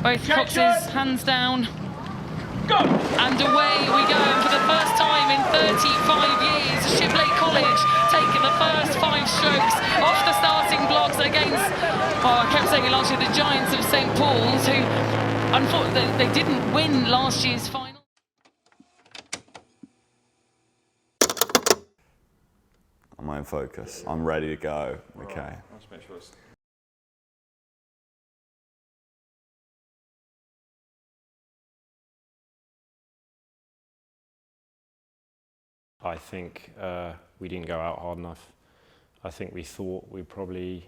Both Coxes, hands down. Go! And away we go. And for the first time in 35 years, Shibboleth College taking the first 5 strokes off the starting blocks against, I kept saying it last year, the Giants of St. Paul's, who, unfortunately, they didn't win last year's final. I'm in focus. I'm ready to go. Okay. Let's make sure it's... I think we didn't go out hard enough. I think we thought we'd probably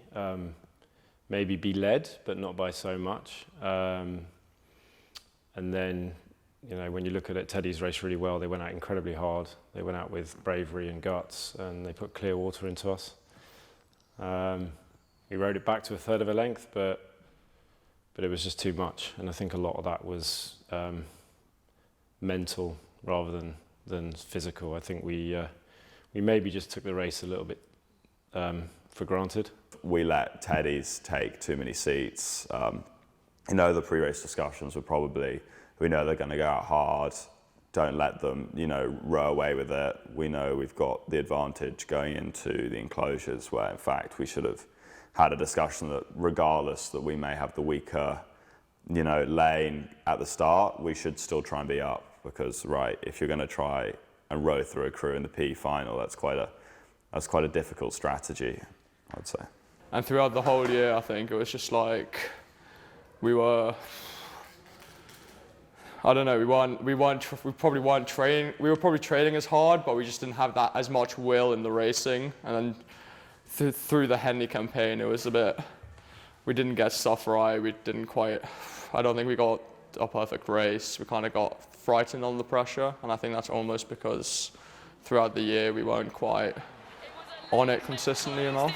maybe be led, but not by so much. And then, you know, when you look at it, Teddy's raced really well. They went out incredibly hard. They went out with bravery and guts, and they put clear water into us. We rode it back to a third of a length, but it was just too much. And I think a lot of that was mental rather than physical. I think we maybe just took the race a little bit for granted. We let Teddy's take too many seats. You know, the pre-race discussions were probably, we know they're going to go out hard. Don't let them, you know, row away with it. We know we've got the advantage going into the enclosures where, in fact, we should have had a discussion that regardless that we may have the weaker, you know, lane at the start, we should still try and be up. Because, right, if you're going to try and row through a crew in the PE final, that's quite a difficult strategy, I would say. And throughout the whole year, I think it was just like we were. I don't know. We probably weren't training. We were probably training as hard, but we just didn't have that as much will in the racing. And then through the Henley campaign, it was a bit. We didn't get stuff right. We didn't quite. I don't think we got a perfect race. We kind of got frightened on the pressure, and I think that's almost because throughout the year we weren't quite on it consistently enough.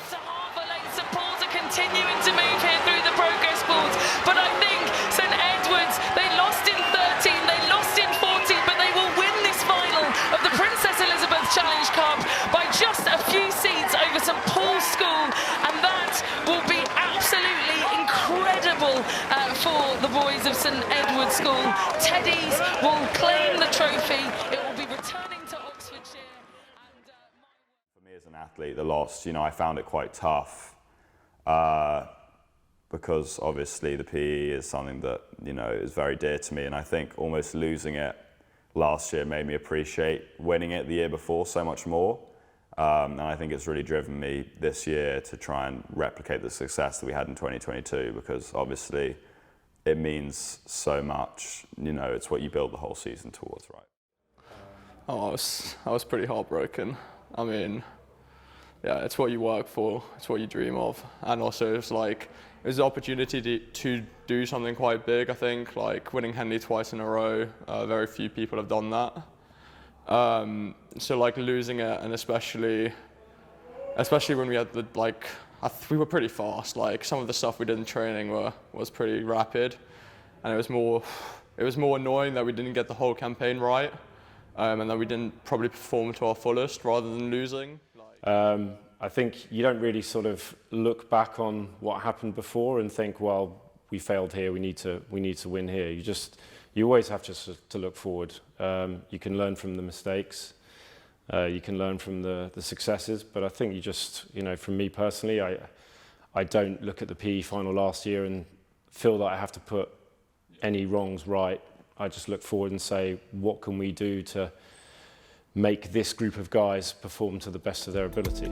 Supports are continuing to move here through the progress boards, but I think St Edwards, they lost in 13, they lost in 14, but they will win this final of the Princess Elizabeth Challenge Cup by just a few seats over St Paul's School, and that will be absolutely incredible for the boys of St Edward's School. Teddy's will claim the trophy. It will be returning to Oxfordshire. For me as an athlete, the loss, you know, I found it quite tough because obviously the PE is something that, you know, is very dear to me, and I think almost losing it last year made me appreciate winning it the year before so much more. And I think it's really driven me this year to try and replicate the success that we had in 2022, because obviously it means so much. You know, it's what you build the whole season towards, right? Oh, I was pretty heartbroken. I mean, yeah, it's what you work for, it's what you dream of, and also it's like it was the opportunity to do something quite big. I think like winning Henley twice in a row. Very few people have done that. So like losing it, and especially when we had the we were pretty fast. Like some of the stuff we did in training was pretty rapid, and it was more annoying that we didn't get the whole campaign right, and that we didn't probably perform to our fullest rather than losing. I think you don't really sort of look back on what happened before and think, well, we failed here. We need to win here. You always have to look forward. You can learn from the mistakes. You can learn from the successes. But I think you just, you know, from me personally, I don't look at the PE final last year and feel that I have to put any wrongs right. I just look forward and say, what can we do to make this group of guys perform to the best of their ability?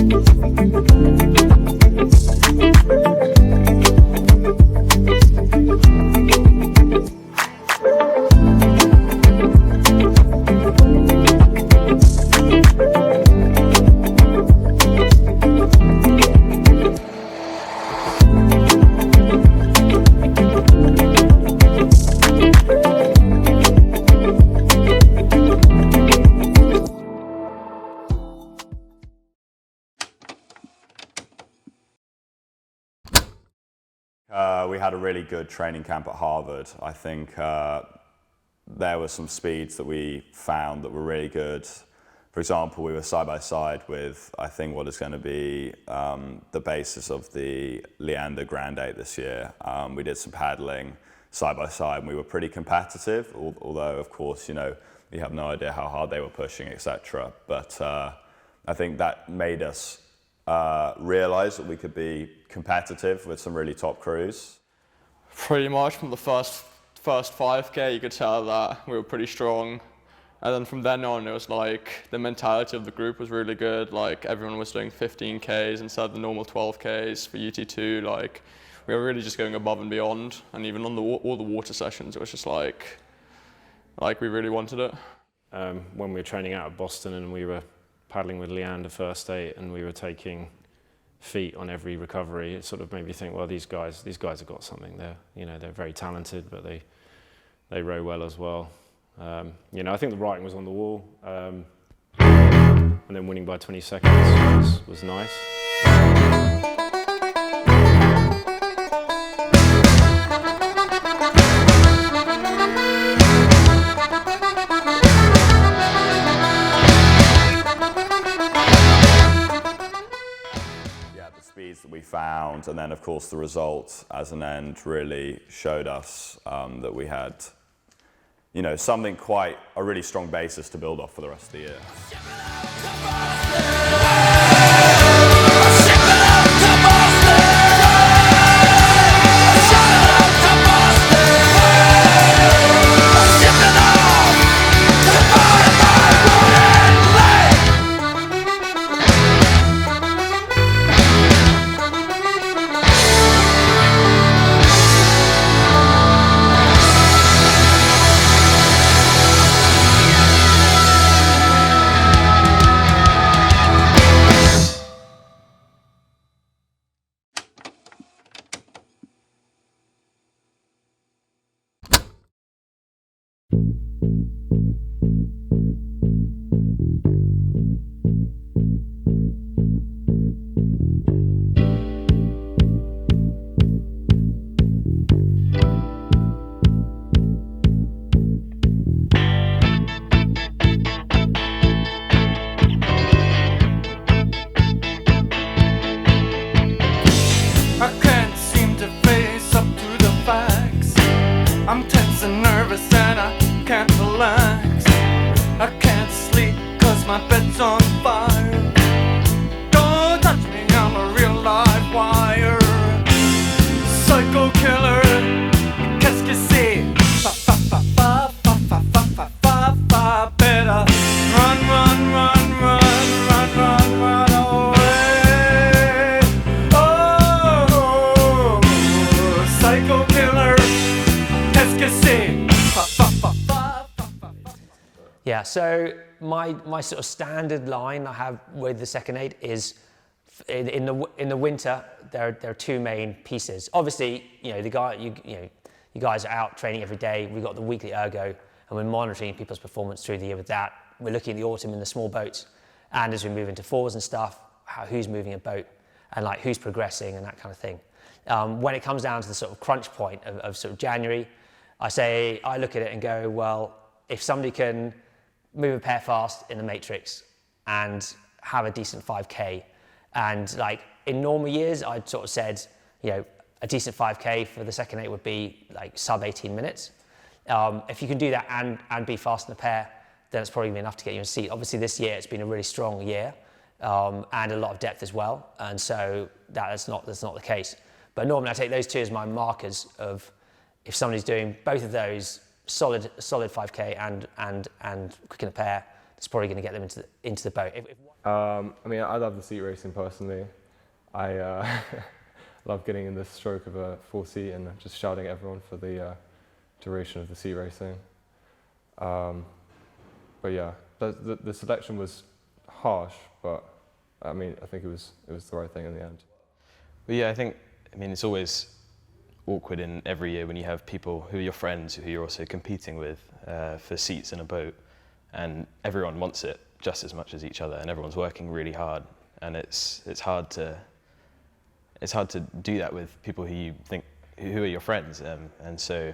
Hi. We had a really good training camp at Harvard. I think there were some speeds that we found that were really good. For example, we were side by side with, I think, what is going to be the basis of the Leander Grand 8 this year. We did some paddling side by side, and we were pretty competitive, although, of course, you know, you have no idea how hard they were pushing, etc. But I think that made us realize that we could be competitive with some really top crews. Pretty much from the first 5K, you could tell that we were pretty strong. And then from then on, it was like the mentality of the group was really good. Like everyone was doing 15Ks instead of the normal 12Ks for UT2. Like we were really just going above and beyond. And even on all the water sessions, it was just like we really wanted it. When we were training out at Boston and we were paddling with Leander first 8 and we were taking feet on every recovery, it sort of made me think, well, these guys have got something. They're very talented, but they row well as well. You know, I think the writing was on the wall, and then winning by 20 seconds was nice. Yeah, the speeds that we found, and then of course the result as an end really showed us that we had, you know, a really strong basis to build off for the rest of the year. I can't seem to face up to the facts. I'm tense and nervous and I can't relax. I can't sleep 'cause my bed's on fire. Don't touch me, I'm a real live wire. Psycho killer, qu'est-ce que c'est? Fa fa fa fa fa fa fa fa fa fa. Better run, run, run, run, run, run, run away. Oh, psycho killer, qu'est-ce que c'est? Fa fa fa fa fa fa. Yeah, so my sort of standard line I have with the second 8 is in the winter there are two main pieces. Obviously, you know, you guys are out training every day. We've got the weekly ergo, and we're monitoring people's performance through the year with that. We're looking at the autumn in the small boats, and as we move into falls and stuff, who's moving a boat and like who's progressing and that kind of thing. When it comes down to the sort of crunch point of sort of January, I look at it and go, well, if somebody can move a pair fast in the matrix and have a decent 5K, and like in normal years, I'd sort of said, you know, a decent 5K for the second 8 would be like sub 18 minutes. If you can do that and be fast in the pair, then it's probably enough to get you in a seat. Obviously this year it's been a really strong year, and a lot of depth as well, and so that's not the case. But normally I take those two as my markers of if somebody's doing both of those, solid 5K and quick in a pair, it's probably going to get them into the boat. I mean, I love the seat racing personally. I love getting in the stroke of a full seat and just shouting at everyone for the duration of the seat racing. But yeah, the selection was harsh, but I mean, I think it was the right thing in the end. But yeah, I mean, it's always awkward in every year when you have people who are your friends who you're also competing with for seats in a boat, and everyone wants it just as much as each other, and everyone's working really hard, and it's hard to do that with people who who are your friends, and so.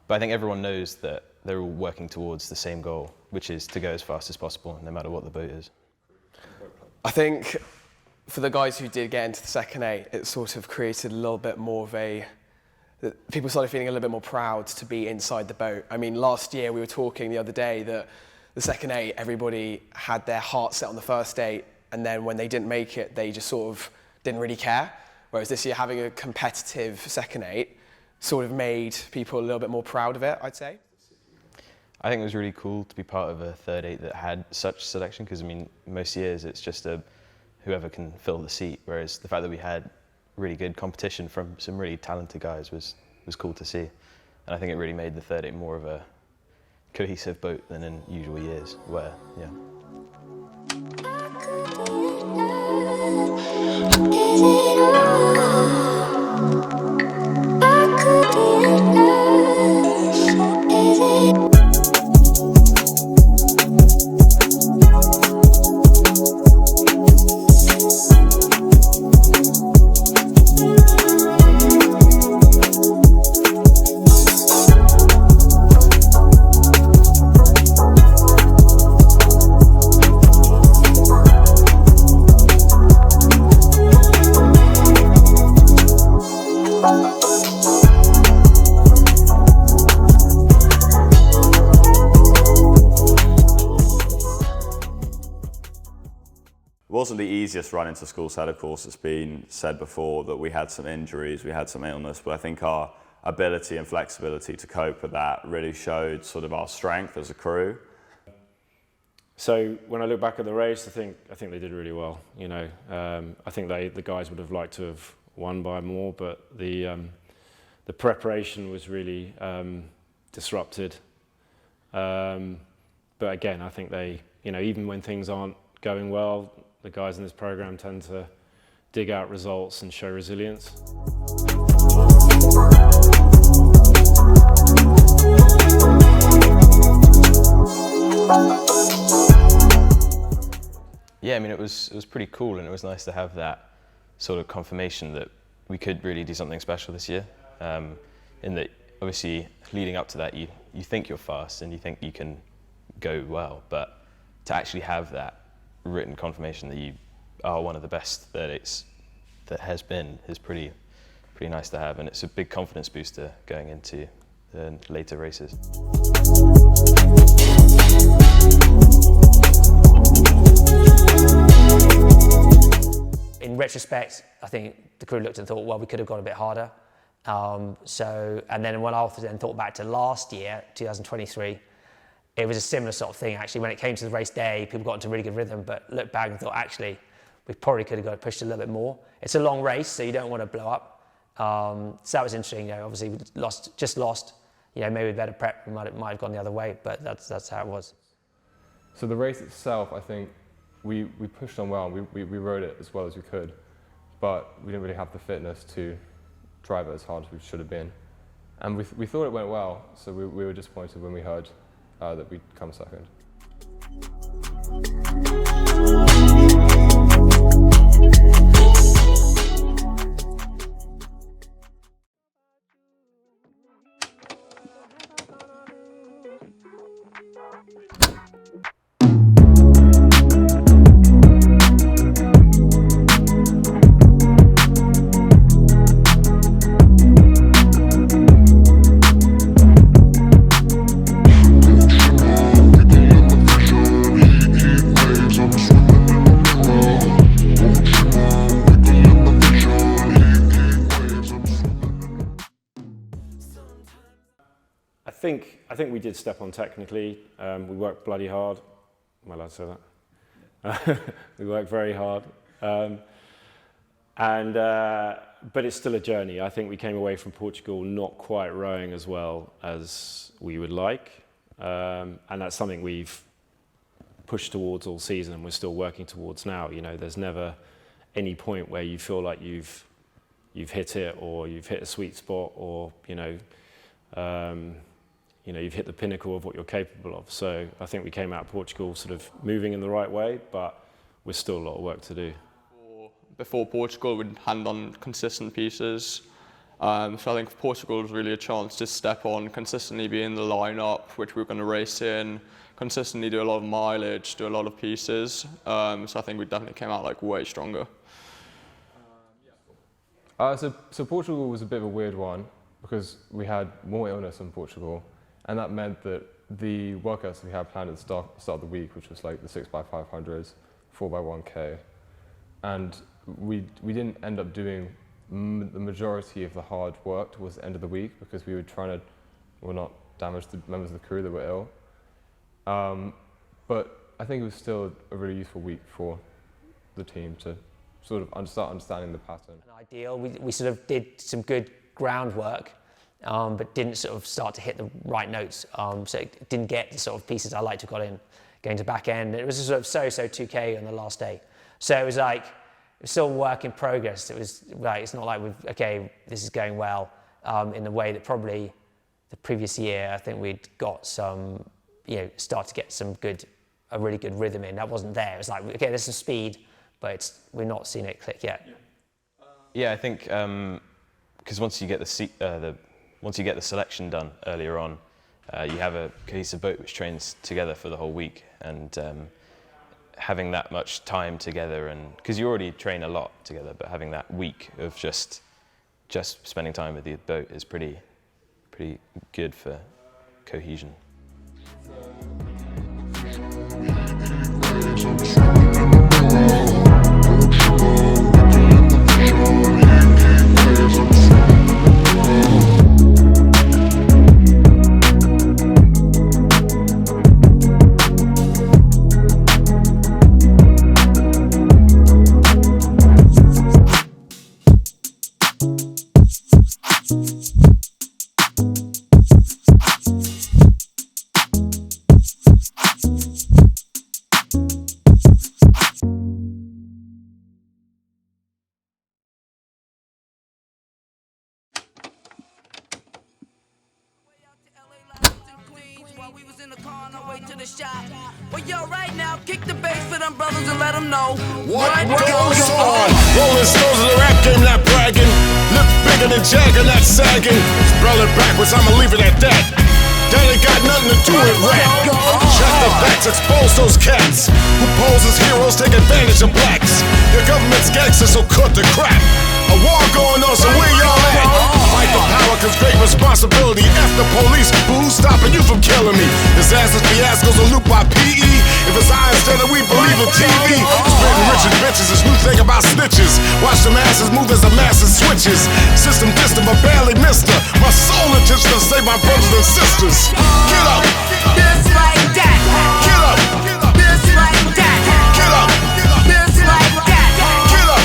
But I think everyone knows that they're all working towards the same goal, which is to go as fast as possible, no matter what the boat is. I think for the guys who did get into the second 8, it sort of created a little bit more of people started feeling a little bit more proud to be inside the boat. I mean, last year we were talking the other day that the second 8, everybody had their heart set on the first 8, and then when they didn't make it, they just sort of didn't really care. Whereas this year, having a competitive second 8 sort of made people a little bit more proud of it, I'd say. I think it was really cool to be part of a third 8 that had such selection, because I mean, most years it's just whoever can fill the seat, whereas the fact that we had really good competition from some really talented guys was cool to see. And I think it really made the third 8 more of a cohesive boat than in usual years, where, yeah. It wasn't the easiest run into school set, of course. It's been said before that we had some injuries, we had some illness, but I think our ability and flexibility to cope with that really showed sort of our strength as a crew. So when I look back at the race, I think they did really well. You know, I think the guys would have liked to have won by more, but the preparation was really disrupted. But again, I think they, you know, even when things aren't going well, the guys in this program tend to dig out results and show resilience. Yeah, I mean, it was pretty cool, and it was nice to have that sort of confirmation that we could really do something special this year. In that, obviously, leading up to that, you think you're fast and you think you can go well, but to actually have that written confirmation that you are one of the best third 8s that has been is pretty nice to have, and it's a big confidence booster going into the later races. In retrospect, I think the crew looked and thought, well, we could have gone a bit harder. And then when I then thought back to last year, 2023, it was a similar sort of thing, actually. When it came to the race day, people got into really good rhythm, but looked back and thought, actually, we probably could have pushed a little bit more. It's a long race, so you don't want to blow up. So that was interesting. You know, obviously, we just lost. You know, maybe with better prep, we might have gone the other way, but that's how it was. So the race itself, I think, we pushed on well. We rode it as well as we could, but we didn't really have the fitness to drive it as hard as we should have been. And we thought it went well, so we were disappointed when we heard that we'd come second. I think we did step on technically. We worked bloody hard. Am I allowed to say that? We worked very hard. But it's still a journey. I think we came away from Portugal not quite rowing as well as we would like. And that's something we've pushed towards all season and we're still working towards now. You know, there's never any point where you feel like you've hit it, or you've hit a sweet spot, or you've hit the pinnacle of what you're capable of. So I think we came out of Portugal sort of moving in the right way, but we're still a lot of work to do. Before Portugal, we'd hand on consistent pieces, So I think Portugal was really a chance to step on, consistently be in the lineup, which we were going to race in, consistently do a lot of mileage, do a lot of pieces. So I think we definitely came out like way stronger. So Portugal was a bit of a weird one because we had more illness in Portugal, and that meant that the workouts we had planned at the start of the week, which was like the 6x500s, 4x1K, and we didn't end up doing the majority of the hard work towards the end of the week because we were trying to, well, not damage the members of the crew that were ill. But I think it was still a really useful week for the team to sort of start understanding the pattern. Ideal. We sort of did some good groundwork, but didn't sort of start to hit the right notes. So it didn't get the sort of pieces I like to got in going to back end. It was a sort of so 2K on the last day. So it was like, it was still work in progress. It was like, it's not like this is going well in the way that probably the previous year, I think we'd got some, start to get a really good rhythm in. That wasn't there. It was like, okay, there's some speed, but we're not seeing it click yet. Yeah, I think because once you get the selection done earlier on, you have a cohesive boat which trains together for the whole week, and having that much time together, and because you already train a lot together, but having that week of just spending time with the boat is pretty good for cohesion. Well, yo, right now, kick the bass for them brothers and let them know what goes on. Rolling stones in the rap game, not bragging. Look bigger than Jagger, not sagging. Spell it backwards, I'ma leave it at that. That ain't got nothing to do with rap. Check the facts, expose those cats who pose as heroes, take advantage of blacks. Your government's gangsters, so cut the crap. A war going on, so where y'all at? Fight for power, cause great responsibility. F the police, but who's stopping you from killing me? Disasters, fiascos, a loop by PE. If it's I instead of we believe in TV. Spitting rich bitches, this new thing about snitches. Watch the masses move as the masses switches. System distant, but barely missed her. My sole intention to save my brothers and sisters. Get up! Just like that. Get up! Just like that. Get up! Just like that. Get up!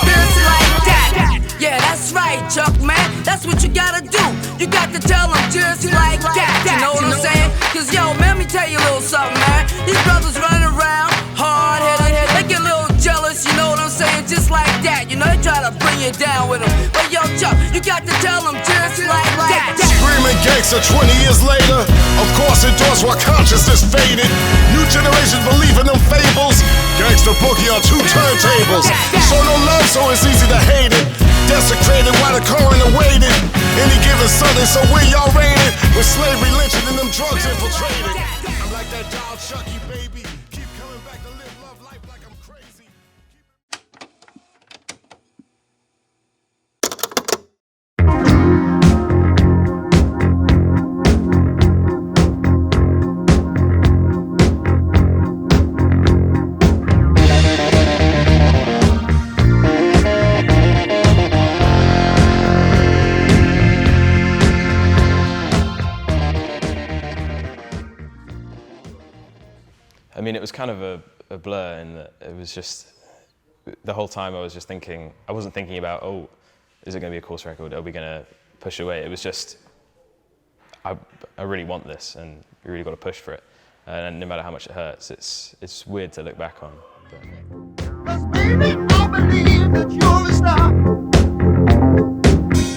Just like that. Yeah, that's right, Chuck, man. That's what you gotta do. You got to tell them just like that. You know what I'm saying? Cause yo, man, let me tell you a little something, man. These brothers running around, hard-headed, they get a little jealous, you know what I'm saying? Just like that, you know, they try to bring you down with them. But yo, Chuck, you got to tell them just like that. Screaming gangster 20 years later. Of course endorsed while consciousness faded. New generations believe in them fables. Gangster boogie on 2 turntables. Show no love, so it's easy to hate it. Desecrated while the coroner waited. Any given Sunday, so where y'all raided? With slavery lynching and them drugs infiltrated. I'm like that dog Chucky, baby. Keep coming back to live love life like I'm crazy. I mean, it was kind of a blur in that it was just, the whole time I was just thinking, I wasn't thinking about, oh, is it going to be a course record? Are we going to push away? It was just, I really want this, and you really got to push for it. And no matter how much it hurts, it's weird to look back on. Cause baby, I believe that you're a star.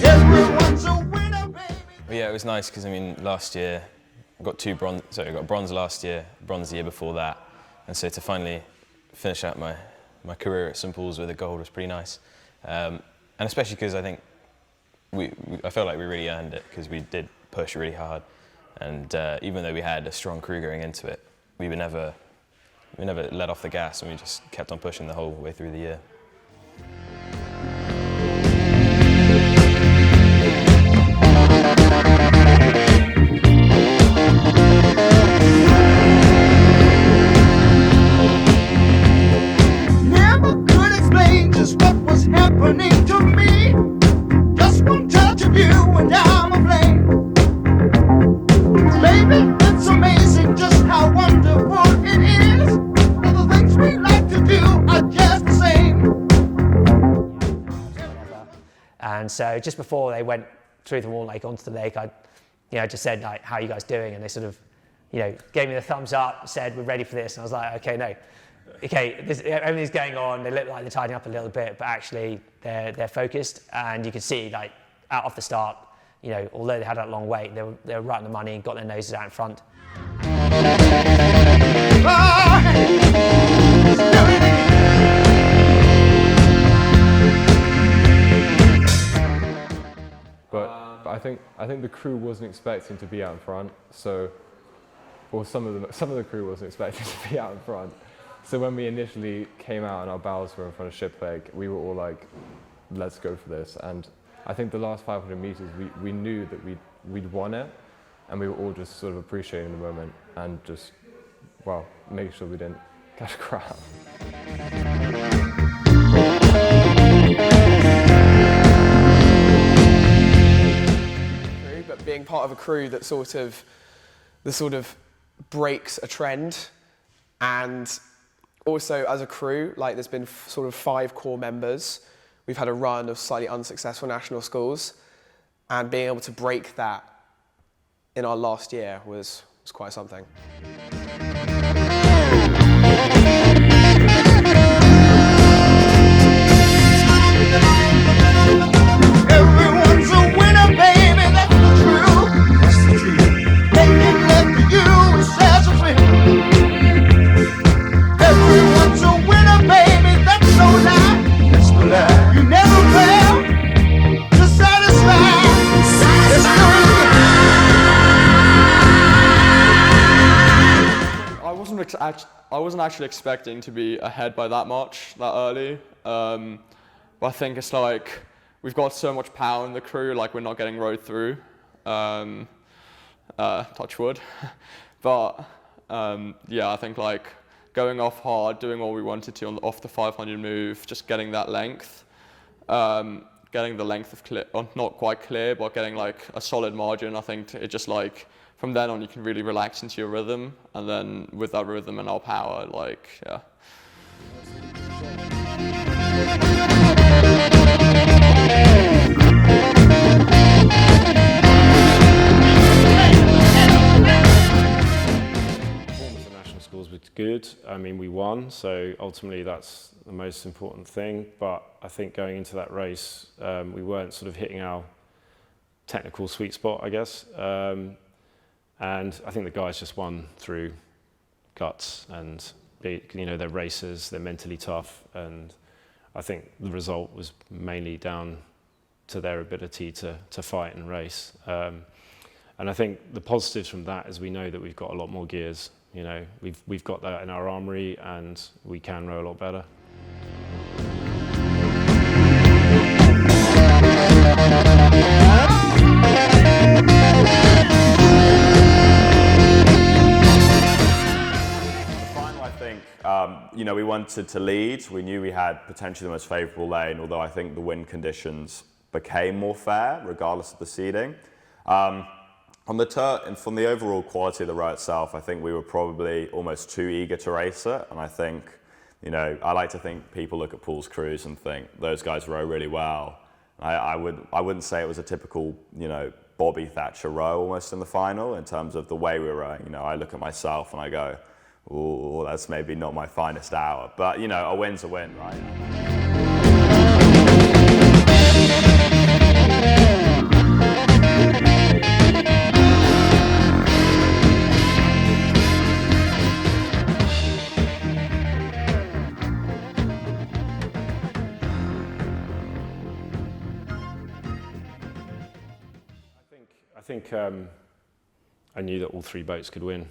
Everyone's a winner, baby. But yeah, it was nice because, I mean, last year, I got I got bronze last year, bronze the year before that, and so to finally finish out my career at St Paul's with a gold was pretty nice, and especially because I think I felt like we really earned it because we did push really hard, and even though we had a strong crew going into it, we never let off the gas, and we just kept on pushing the whole way through the year. Never could explain just what was happening to me. Just one touch of you and I'm aflame. Baby, it's amazing just how wonderful it is. All the things we like to do are just the same. And so just before they went through the wall lake onto the lake, I just said, like, how are you guys doing? And they sort of, gave me the thumbs up, said, we're ready for this. And I was like, okay, no. Okay, everything's going on. They look like they're tidying up a little bit, but actually they're focused. And you can see, like, out off the start, although they had that long wait, they were right on the money and got their noses out in front. But I think the crew wasn't expecting to be out in front, or some of the crew wasn't expecting to be out in front. So when we initially came out and our bows were in front of ship leg, we were all like, let's go for this. And I think the last 500 meters, we knew that we'd won it, and we were all just sort of appreciating the moment and just, well, making sure we didn't catch a crowd. But being part of a crew that sort of breaks a trend, and also as a crew, like, there's been sort of 5 core members. We've had a run of slightly unsuccessful national schools, and being able to break that in our last year was quite something. Everyone's a winner, baby, that's the truth. Making love to you is such a thrill. Everyone's a winner, baby, that's so nice. That's the life. You never fail to satisfy. Let's do it again. I wasn't actually expecting to be ahead by that much that early. But I think it's like we've got so much power in the crew, like we're not getting rode through. Touch wood. But yeah, I think like going off hard, doing what we wanted to off the 500 move, just getting that length, getting the length of clear, not quite clear, but getting like a solid margin. I think it just like from then on you can really relax into your rhythm, and then with that rhythm and our power, like yeah. Performance at national schools was good. I mean, we won, so ultimately that's the most important thing. But I think going into that race, we weren't sort of hitting our technical sweet spot, I guess. And I think the guys just won through guts, and they're racers, they're mentally tough, and I think the result was mainly down to their ability to fight and race. And I think the positives from that is we know that we've got a lot more gears. We've got that in our armory, and we can row a lot better. We wanted to lead. We knew we had potentially the most favourable lane, although I think the wind conditions became more fair, regardless of the seeding. From the overall quality of the row itself, I think we were probably almost too eager to race it. And I think, I like to think people look at Paul's crews and think those guys row really well. I wouldn't say it was a typical, Bobby Thatcher row almost in the final in terms of the way we were rowing. I look at myself and I go, ooh, that's maybe not my finest hour. But, a win's a win, right? think I knew that all 3 boats could win.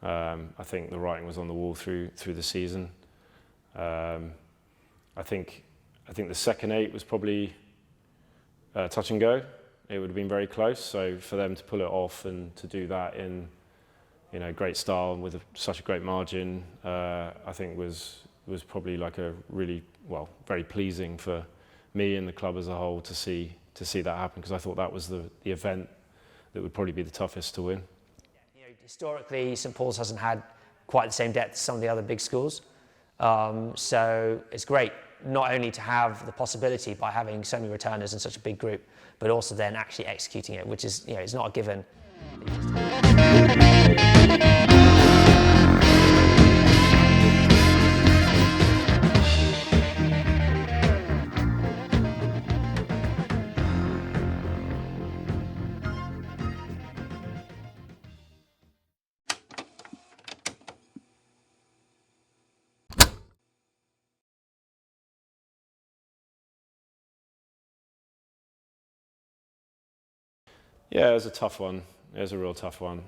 I think the writing was on the wall through the season. I think the second 8 was probably touch and go. It would have been very close. So for them to pull it off and to do that in great style and with such a great margin, I think was probably like a really very pleasing for me and the club as a whole to see that happen, because I thought that was the event that would probably be the toughest to win. Historically, St Paul's hasn't had quite the same depth as some of the other big schools. So it's great not only to have the possibility by having so many returners in such a big group, but also then actually executing it, which is, it's not a given. Yeah, it was a tough one. It was a real tough one.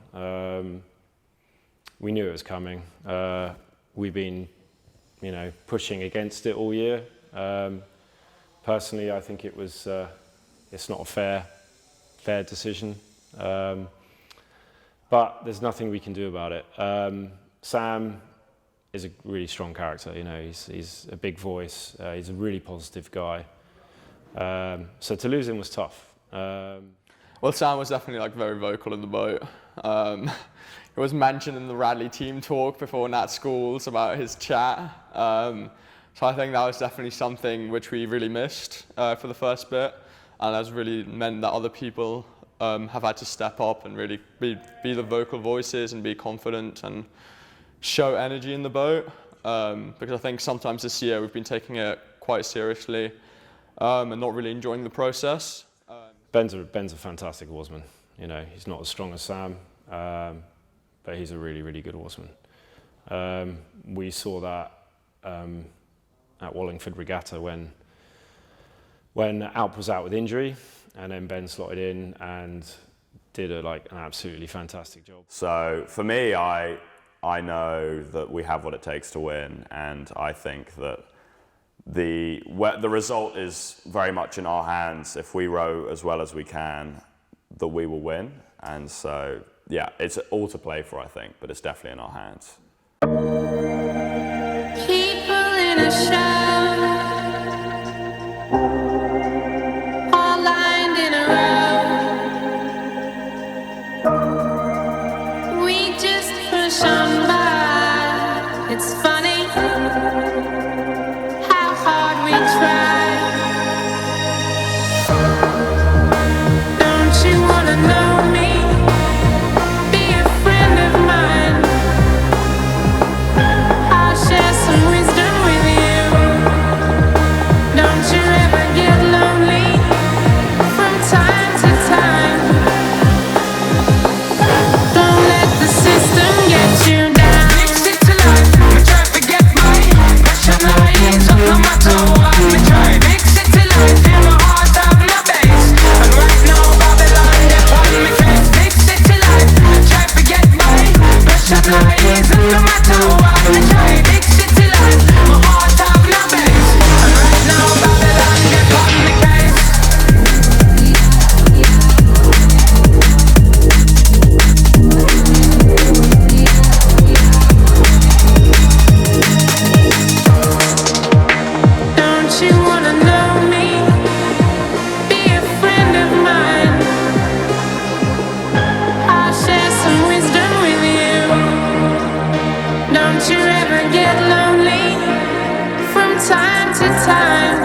We knew it was coming. We've been, pushing against it all year. Personally, I think it was. It's not a fair decision, but there's nothing we can do about it. Sam is a really strong character. He's a big voice. He's a really positive guy. So to lose him was tough. Well, Sam was definitely very vocal in the boat. It was mentioned in the Radley team talk before Nat Schools about his chat. So I think that was definitely something which we really missed for the first bit, and that's really meant that other people have had to step up and really be the vocal voices and be confident and show energy in the boat. Because I think sometimes this year we've been taking it quite seriously and not really enjoying the process. Ben's a fantastic oarsman. He's not as strong as Sam, but he's a really, really good oarsman. We saw that at Wallingford Regatta when Alp was out with injury, and then Ben slotted in and did an absolutely fantastic job. So for me, I know that we have what it takes to win, and I think that the result is very much in our hands. If we row as well as we can, that we will win. And so, yeah, it's all to play for, I think, but it's definitely in our hands. People in a show, all lined in a row. We just push on by. It's funny how hard we try. Don't you wanna know me? Be a friend of mine. I'll share some wisdom with you. Don't you ever get lonely from time to time. Don't let the system get you down. Mix it to life, me try to get my passion lies up no matter what me try. Mix it to life, in my heart of my base. And right now Babylon they on me case. Mix it to life, me try to get my passion lies up no matter what me try. Mix it to life, my heart of my base. And right now Babylon they on me case. Don't you wanna know me? Be a friend of mine. I'll share some wisdom with you. Don't you ever get lonely from time to time.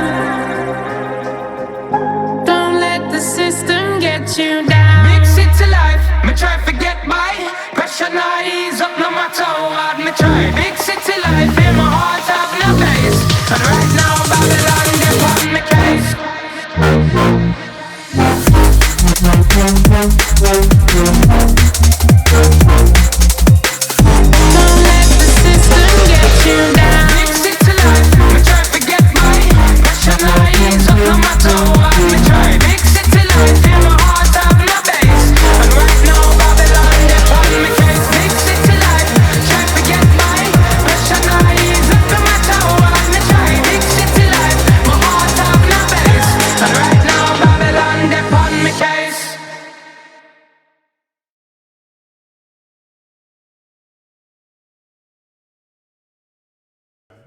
Don't let the system get you down. Mix it to life, me try to get by. Pressure not ease up no matter how hard me try. Mix it to life, in my heart of no place. And right now Babylon they on me case. Don't let the system get you down. Mix it to life, me try to get my pressure not ease up no matter how hard me try. Mix it to life, in my heart of no base.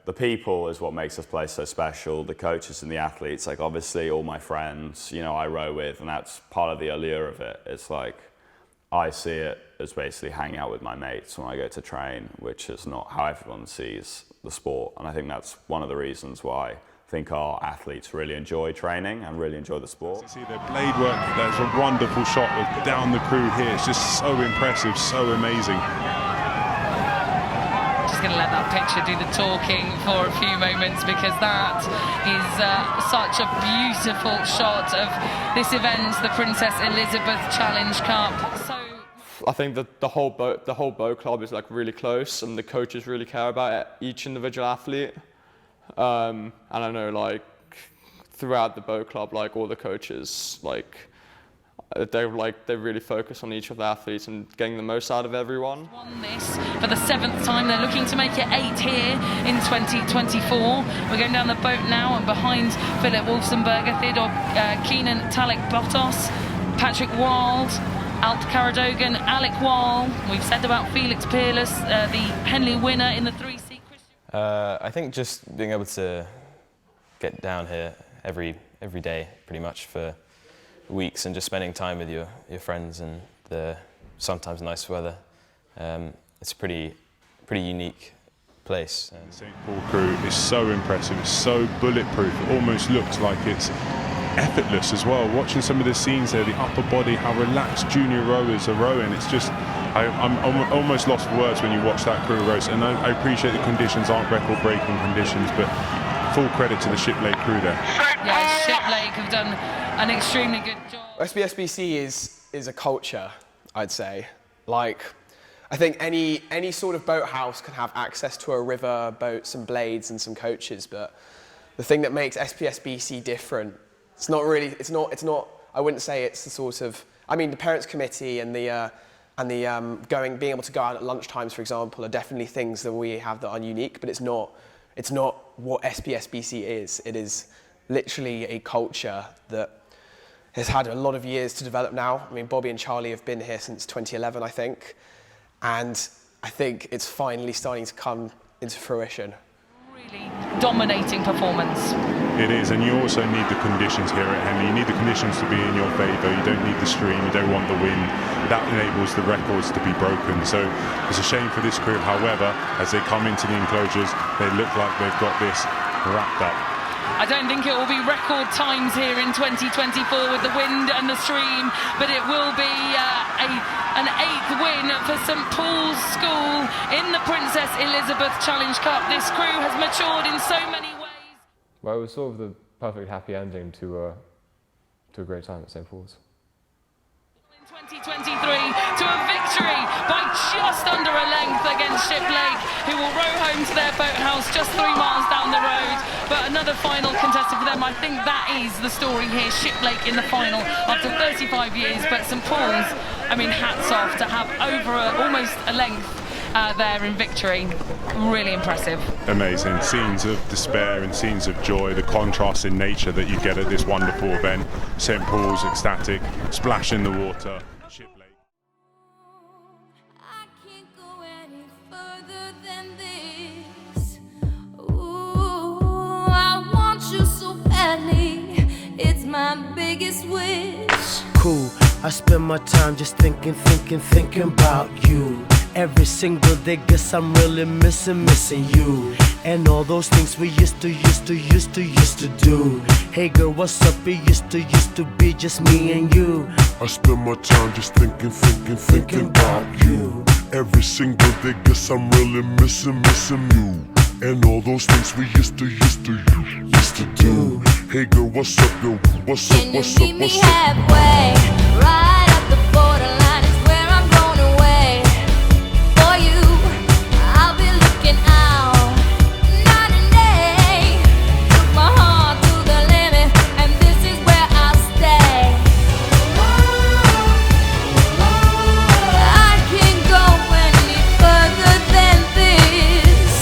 the people is what makes this place so special. The coaches and the athletes, like obviously all my friends, you know, I row with, and that's part of the allure of it. It's like, I see it as basically hanging out with my mates when I go to train, which is not how everyone sees the sport. And I think that's one of the reasons why I think our athletes really enjoy training and really enjoy the sport. You see the blade work, there's a wonderful shot of down the crew here. It's just so impressive, so amazing. Just going to let that picture do the talking for a few moments, because that is such a beautiful shot of this event, the Princess Elizabeth Challenge Cup. So I think that the whole boat club is like really close, and the coaches really care about each individual athlete. And I know, like, throughout the boat club, like all the coaches, like they really focus on each of the athletes and getting the most out of everyone. Won this for the 7th time. They're looking to make it 8 here in 2024. We're going down the boat now, and behind Philip Wolfsenberger, Theodore Keenan, Talek Bottos, Patrick Wild, Alp Karadogan, Alec Wall. We've said about Felix Peerless, the Henley winner in the 3C. I think just being able to get down here every day, pretty much for weeks, and just spending time with your friends and the sometimes nice weather. It's a pretty unique place. The St. Paul crew is so impressive. It's so bulletproof. It almost looks like it's effortless as well. Watching some of the scenes there, the upper body, how relaxed junior rowers are rowing. It's just, I'm almost lost for words when you watch that crew row. And I appreciate the conditions aren't record-breaking conditions, but full credit to the Shiplake crew there. Yeah, Shiplake have done an extremely good job. SBSBC is a culture, I'd say. Like, I think any sort of boathouse can have access to a river, boats and blades and some coaches, but the thing that makes SPSBC different, it's not, I wouldn't say it's the sort of, I mean, the parents committee and being able to go out at lunchtimes, for example, are definitely things that we have that are unique, but it's not what SPSBC is. It is literally a culture that has had a lot of years to develop now. I mean, Bobby and Charlie have been here since 2011, I think, and I think it's finally starting to come into fruition. Really dominating performance. It is, and you also need the conditions here at Henley. You need the conditions to be in your favour. You don't need the stream, you don't want the wind. That enables the records to be broken. So it's a shame for this crew. However, as they come into the enclosures, they look like they've got this wrapped up. I don't think it will be record times here in 2024 with the wind and the stream, but it will be an 8th win for St Paul's School in the Princess Elizabeth Challenge Cup. This crew has matured in so many ways. Well, it was sort of the perfect happy ending to a great time at St Paul's. In 2023 to a victory by just under a length against Shiplake, who will row home to their boathouse just 3 miles down the road. But another final contested for them. I think that is the story here. Shiplake in the final after 35 years, but St Paul's, I mean, hats off to have over almost a length there in victory. Really impressive. Amazing. Scenes of despair and scenes of joy, the contrast in nature that you get at this wonderful event. St Paul's ecstatic, splash in the water. Shiplake. I can't go any further than this. Ooh, I want you so badly. It's my biggest wish. Cool. I spend my time just thinking about you. Every single day, guess I'm really missing you. And all those things we used to do. Hey girl, what's up? It used to be just me and you. I spend my time just thinking about you. Every single day, guess I'm really missing you. And all those things we used to do. Hey girl, what's up, yo? What's up? Can you meet me halfway? Right up the borderline is where I'm going away. For you, I'll be looking out night and day. Took my heart to the limit, and this is where I'll stay. I can't go any further than this.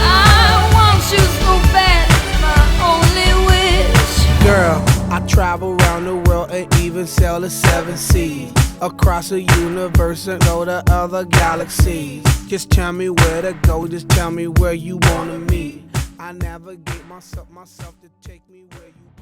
I want you so bad, it's my only wish. Girl, I I travel around the world and even sail the 7 seas. Across the universe and go to other galaxies. Just tell me where to go, just tell me where you wanna meet. I navigate myself to take me where you